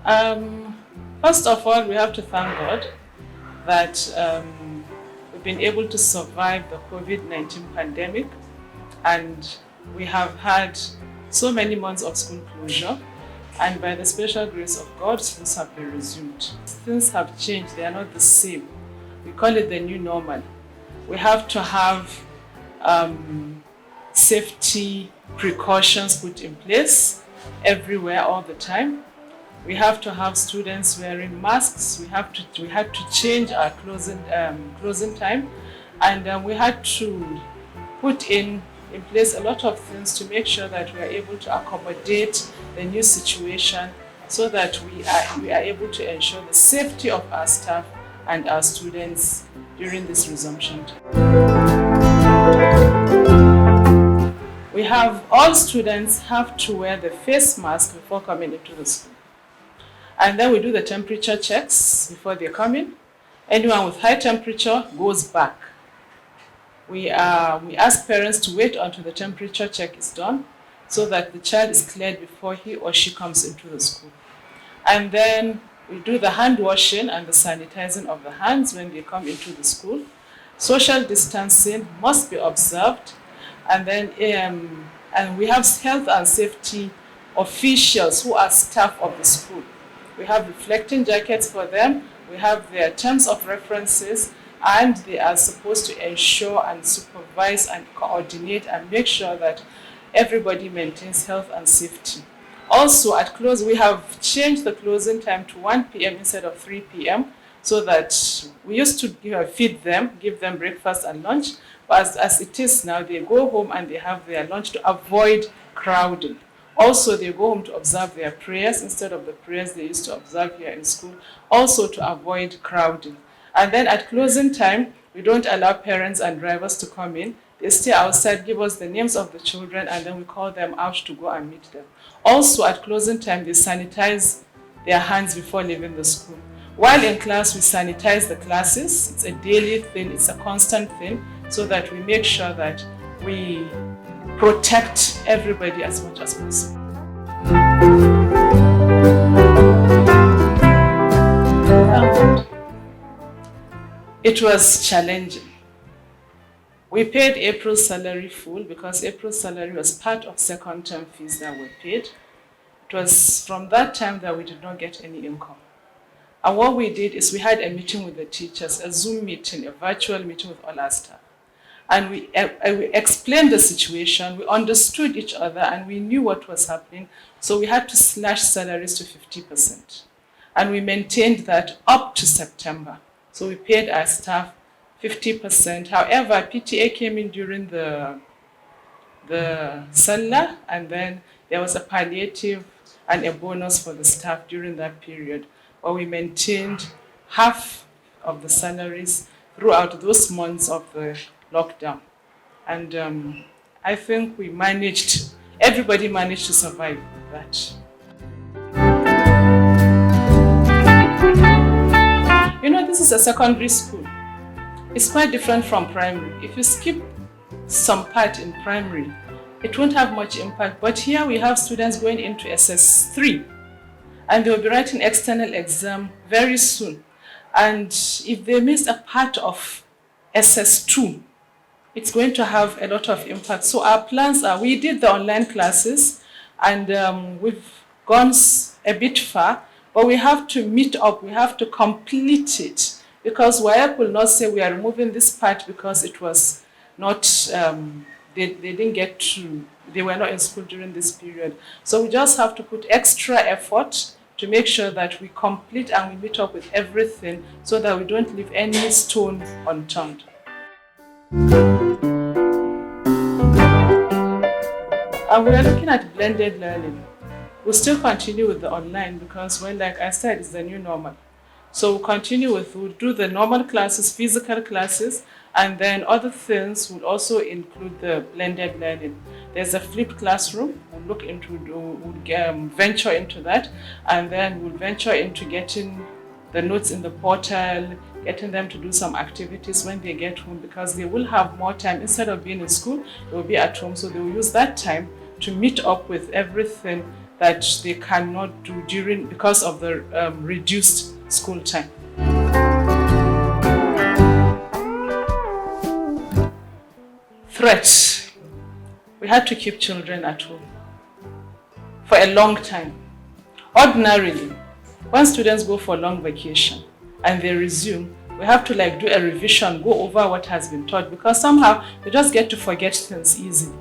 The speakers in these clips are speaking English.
First of all, we have to thank God that we've been able to survive the COVID-19 pandemic, and we have had so many months of school closure, and by the special grace of God, schools have been resumed. Things have changed, they are not the same. We call it the new normal. We have to have safety precautions put in place everywhere all the time. We have to have students wearing masks. We had to change our closing time, and we had to put in place a lot of things to make sure that we are able to accommodate the new situation, so that we are able to ensure the safety of our staff and our students during this resumption time. We have all students have to wear the face mask before coming into the school. And then we do the temperature checks before they come in. Anyone with high temperature goes back. We ask parents to wait until the temperature check is done, so that the child is cleared before he or she comes into the school. And then we do the hand washing and the sanitizing of the hands when they come into the school. Social distancing must be observed. And then and we have health and safety officials who are staff of the school. We have reflecting jackets for them. We have their terms of references, and they are supposed to ensure and supervise and coordinate and make sure that everybody maintains health and safety. Also, at close, we have changed the closing time to 1 p.m. instead of 3 p.m. so that we used to give them breakfast and lunch. But as it is now, they go home and they have their lunch to avoid crowding. Also, they go home to observe their prayers instead of the prayers they used to observe here in school, also to avoid crowding. And then at closing time, we don't allow parents and drivers to come in. They stay outside, give us the names of the children, and then we call them out to go and meet them. Also, at closing time, they sanitize their hands before leaving the school. While in class, we sanitize the classes. It's a daily thing, it's a constant thing, so that we make sure that we protect everybody as much as possible. It was challenging. We paid April's salary full because April's salary was part of second term fees that were paid. It was from that time that we did not get any income. And what we did is we had a meeting with the teachers, a Zoom meeting, a virtual meeting with all our staff. And we explained the situation, we understood each other, and we knew what was happening. So we had to slash salaries to 50%. And we maintained that up to September. So we paid our staff 50%. However, PTA came in during the Salah, and then there was a palliative and a bonus for the staff during that period. But we maintained half of the salaries throughout those months of the lockdown. And I think everybody managed to survive that. You know, this is a secondary school. It's quite different from primary. If you skip some part in primary, it won't have much impact. But here we have students going into SS3, and they will be writing external exam very soon. And if they miss a part of SS2, it's going to have a lot of impact. So our plans are, we did the online classes, and we've gone a bit far, but we have to meet up, we have to complete it, because WAEC will not say we are removing this part because it was not, they were not in school during this period. So we just have to put extra effort to make sure that we complete and we meet up with everything, so that we don't leave any stone unturned. And we are looking at blended learning. We'll still continue with the online because, well, like I said, it's the new normal. So we'll do the normal classes, physical classes, and then other things will also include the blended learning. There's a flipped classroom. We'll venture into that, and then we'll venture into getting the notes in the portal, getting them to do some activities when they get home, because they will have more time. Instead of being in school, they will be at home, so they will use that time to meet up with everything that they cannot do because of the reduced school time. Threat. We had to keep children at home for a long time. Ordinarily, when students go for long vacation and they resume, we have to do a revision, go over what has been taught, because somehow we just get to forget things easily.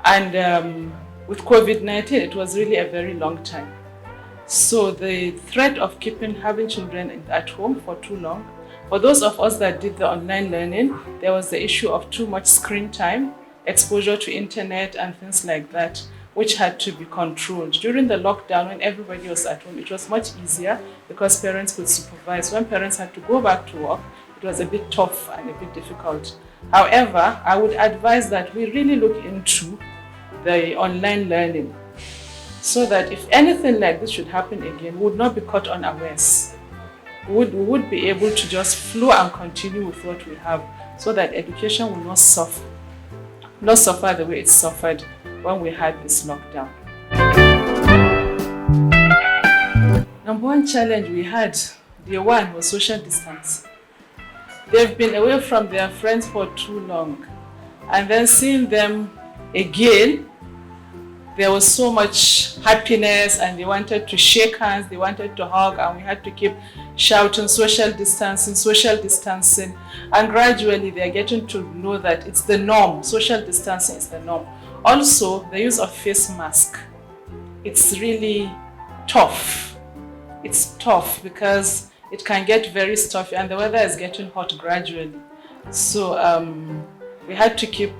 And with COVID-19, it was really a very long time. So the threat of having children at home for too long, for those of us that did the online learning, there was the issue of too much screen time, exposure to internet and things like that, which had to be controlled. During the lockdown, when everybody was at home, it was much easier because parents could supervise. When parents had to go back to work, it was a bit tough and a bit difficult. However, I would advise that we really look into the online learning so that if anything like this should happen again, we would not be caught unawares. We would be able to just flow and continue with what we have so that education will not suffer the way it suffered when we had this lockdown. Number one challenge we had, day one, was social distance. They've been away from their friends for too long, and then seeing them again, there was so much happiness and they wanted to shake hands, they wanted to hug, and we had to keep shouting social distancing, and gradually they're getting to know that it's the norm. Social distancing is the norm. Also, the use of face mask. It's really tough. It's tough because it can get very stuffy and the weather is getting hot gradually. So we had to keep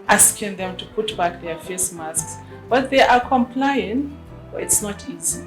asking them to put back their face masks. But they are complying, but it's not easy.